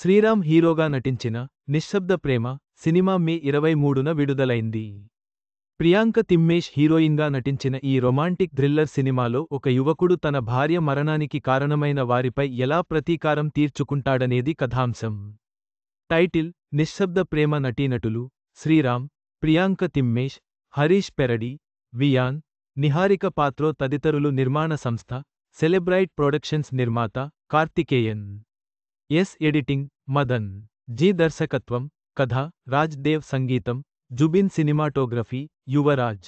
శ్రీరామ్ హీరోగా నటించిన నిశ్శబ్ద ప్రేమ సినిమా మే 23న విడుదలైంది. ప్రియాంక తిమ్మేష్ హీరోయిన్గా నటించిన ఈ రొమాంటిక్ థ్రిల్లర్ సినిమాలో ఒక యువకుడు తన భార్య మరణానికి కారణమైన వారిపై ఎలా ప్రతీకారం తీర్చుకుంటాడనేది కథాంశం. టైటిల్: నిశ్శబ్ద ప్రేమ. నటీనటులు: శ్రీరామ్, ప్రియాంక తిమ్మేష్, హరీష్ పెరడి, వియాన్, నిహారిక పాత్రో తదితరులు. నిర్మాణ సంస్థ: సెలెబ్రైట్ ప్రొడక్షన్స్. నిర్మాత: Karthikeyan S. Editing: Madan G. దర్శకత్వం: కథ: రాజ్ దేవ్. సంగీతం: జుబిన్. సినిమాటోగ్రఫీ: యువరాజ్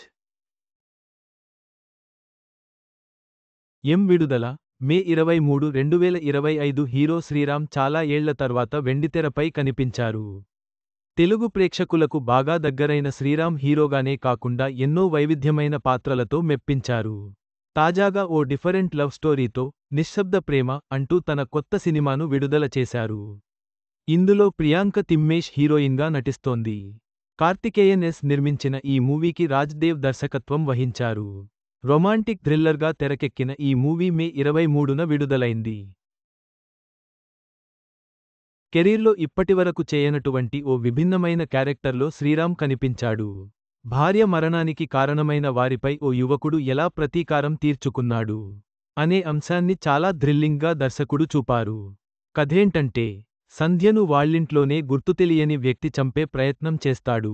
ఎం. విడుదల: మే 23, 2025. హీరో శ్రీరామ్ చాలా ఏళ్ల తర్వాత వెండితెరపై కనిపించారు. తెలుగు ప్రేక్షకులకు బాగా దగ్గరైన శ్రీరామ్ హీరోగానే కాకుండా ఎన్నో వైవిధ్యమైన పాత్రలతో మెప్పించారు. తాజాగా ఓ డిఫరెంట్ లవ్ స్టోరీతో నిశ్శబ్ద ప్రేమ అంటూ తన కొత్త సినిమాను విడుదల చేశారు. ఇందులో ప్రియాంక తిమ్మేష్ హీరోయిన్గా నటిస్తోంది. కార్తికేయన్ ఎస్. నిర్మించిన ఈ మూవీకి రాజ్ దేవ్ దర్శకత్వం వహించారు. రొమాంటిక్ థ్రిల్లర్గా తెరకెక్కిన ఈ మూవీ మే 23న విడుదలైంది. కెరీర్లో ఇప్పటివరకు చేయనటువంటి ఓ విభిన్నమైన క్యారెక్టర్లో శ్రీరామ్ కనిపించాడు. భార్య మరణానికి కారణమైన వారిపై ఓ యువకుడు ఎలా ప్రతీకారం తీర్చుకున్నాడు అనే అంశాన్ని చాలా థ్రిల్లింగ్గా దర్శకుడు చూపారు. కథేంటంటే, సంధ్యను వాళ్ళింట్లోనే గుర్తుతెలియని వ్యక్తి చంపే ప్రయత్నం చేస్తాడు.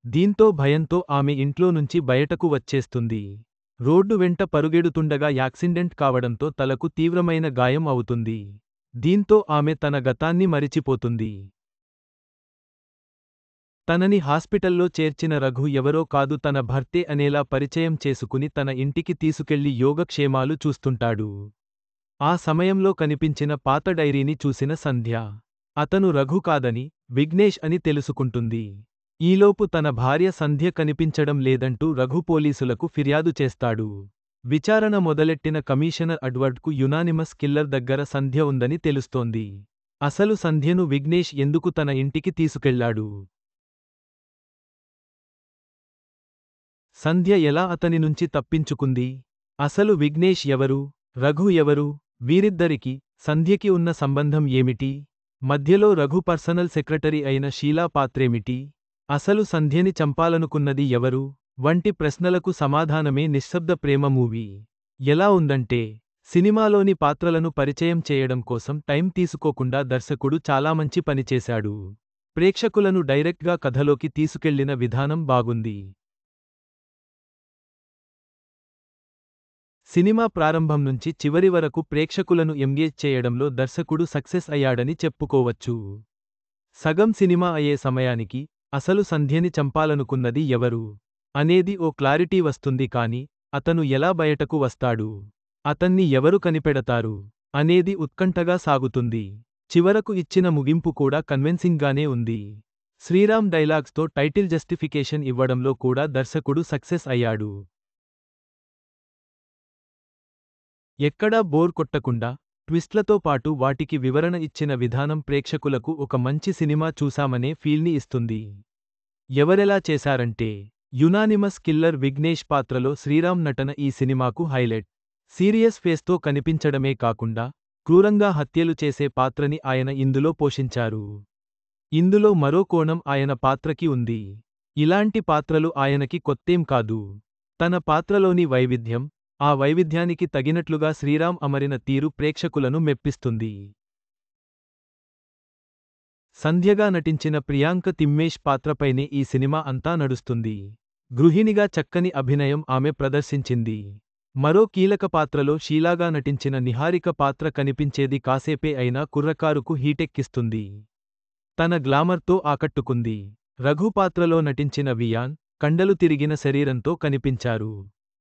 దీంతో భయంతో ఆమె ఇంట్లో నుంచి బయటకు వచ్చేస్తుంది. రోడ్డు వెంట పరుగెడుతుండగా యాక్సిడెంట్ కావడంతో తలకు తీవ్రమైన గాయం అవుతుంది. దీంతో ఆమె తన గతాన్ని మరిచిపోతుంది. తనని హాస్పిటల్లో చేర్చిన రఘు ఎవరో కాదు తన భర్తే అనేలా పరిచయం చేసుకుని తన ఇంటికి తీసుకెళ్లి యోగక్షేమాలు చూస్తుంటాడు. ఆ సమయంలో కనిపించిన పాత డైరీని చూసిన సంధ్య అతను రఘు కాదని, విఘ్నేష్ అని తెలుసుకుంటుంది. ఈలోపు తన భార్య సంధ్య కనిపించడం లేదంటూ రఘు పోలీసులకు ఫిర్యాదు చేస్తాడు. విచారణ మొదలెట్టిన కమిషనర్ అడ్వర్డ్కు యునానిమస్ కిల్లర్ దగ్గర సంధ్య ఉందని తెలుస్తోంది. అసలు సంధ్యను విఘ్నేష్ ఎందుకు తన ఇంటికి తీసుకెళ్లాడు? సంధ్య ఎలా అతని నుంచి తప్పించుకుంది? అసలు విఘ్నేష్ ఎవరు? రఘు ఎవరు? వీరిద్దరికి, సంధ్యకి ఉన్న సంబంధం ఏమిటి? మధ్యలో రఘు పర్సనల్ సెక్రటరీ అయిన షీలా పాత్రేమిటి? అసలు సంధ్యని చంపాలనుకున్నది ఎవరు? వంటి ప్రశ్నలకు సమాధానమే నిశ్శబ్ద ప్రేమ మూవీ. ఎలా ఉందంటే, సినిమాలోని పాత్రలను పరిచయం చేయడం కోసం టైం తీసుకోకుండా దర్శకుడు చాలా మంచి పని చేశాడు. ప్రేక్షకులను డైరెక్ట్గా కథలోకి తీసుకెళ్లిన విధానం బాగుంది. సినిమా ప్రారంభం నుంచి చివరి వరకు ప్రేక్షకులను ఎంగేజ్ చేయడంలో దర్శకుడు సక్సెస్ అయ్యాడని చెప్పుకోవచ్చు. సగం సినిమా అయ్యే సమయానికి అసలు సంధ్యని చంపాలనుకున్నది ఎవరు అనేది ఓ క్లారిటీ వస్తుంది. కానీ అతను ఎలా బయటకు వస్తాడు, అతన్ని ఎవరు కనిపెడతారు అనేది ఉత్కంఠగా సాగుతుంది. చివరకు ఇచ్చిన ముగింపు కూడా కన్విన్సింగ్గానే ఉంది. శ్రీరామ్ డైలాగ్స్తో టైటిల్ జస్టిఫికేషన్ ఇవ్వడంలో కూడా దర్శకుడు సక్సెస్ అయ్యాడు. ఎక్కడా బోర్ కొట్టకుండా, ట్విస్ట్లతో పాటు వాటికి వివరణ ఇచ్చిన విధానం ప్రేక్షకులకు ఒక మంచి సినిమా చూశామనే ఫీల్ని ఇస్తుంది. ఎవరెలా చేశారంటే, యునానిమస్ కిల్లర్ విఘ్నేష్ పాత్రలో శ్రీరామ్ నటన ఈ సినిమాకు హైలైట్. సీరియస్ ఫేస్తో కనిపించడమే కాకుండా, క్రూరంగా హత్యలు చేసే పాత్రని ఆయన ఇందులో పోషించారు. ఇందులో మరో కోణం ఆయన పాత్రకి ఉంది. ఇలాంటి పాత్రలు ఆయనకి కొత్తేం కాదు. తన పాత్రలోని వైవిధ్యం, ఆ వైవిధ్యానికి తగినట్లుగా శ్రీరామ్ అమరిన తీరు ప్రేక్షకులను మెప్పిస్తుంది. సంధ్యగా నటించిన ప్రియాంక తిమ్మేష్ పాత్రపైనే ఈ సినిమా అంతా నడుస్తుంది. గృహిణిగా చక్కని అభినయం ఆమె ప్రదర్శించింది. మరో కీలక పాత్రలో షీలాగా నటించిన నిహారిక పాత్ర కనిపించేది కాసేపే అయినా కుర్రకారుకు హీటెక్కిస్తుంది. తన గ్లామర్తో ఆకట్టుకుంది. రఘు పాత్రలో నటించిన వియాన్ కండలు తిరిగిన శరీరంతో కనిపించారు.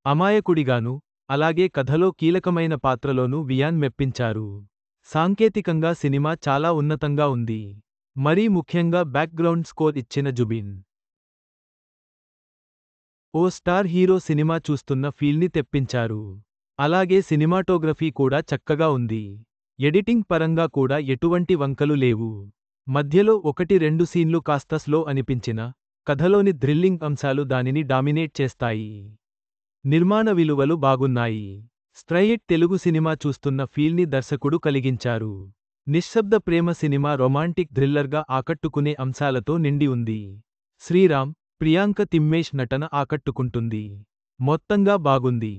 అమాయకుడిగాను, అలాగే కథలో కీలకమైన పాత్రలోనూ వియాన్ మెప్పించారు. సాంకేతికంగా సినిమా చాలా ఉన్నతంగా ఉంది. మరీ ముఖ్యంగా బ్యాక్గ్రౌండ్ స్కోర్ ఇచ్చిన జుబిన్ ఓ స్టార్ హీరో సినిమా చూస్తున్న ఫీల్ని తెప్పించారు. అలాగే సినిమాటోగ్రఫీ కూడా చక్కగా ఉంది. ఎడిటింగ్ పరంగా కూడా ఎటువంటి వంకలు లేవు. మధ్యలో 1-2 సీన్లు కాస్త స్లో అనిపించినా, కథలోని థ్రిల్లింగ్ అంశాలు దానిని డామినేట్ చేస్తాయి. నిర్మాణ విలువలు బాగున్నాయి. స్ట్రైట్ తెలుగు సినిమా చూస్తున్న ఫీల్ని దర్శకుడు కలిగించారు. నిశ్శబ్ద ప్రేమ సినిమా రొమాంటిక్ థ్రిల్లర్గా ఆకట్టుకునే అంశాలతో నిండి ఉంది. శ్రీరామ్, ప్రియాంక తిమ్మేష్ నటన ఆకట్టుకుంటుంది. మొత్తంగా బాగుంది.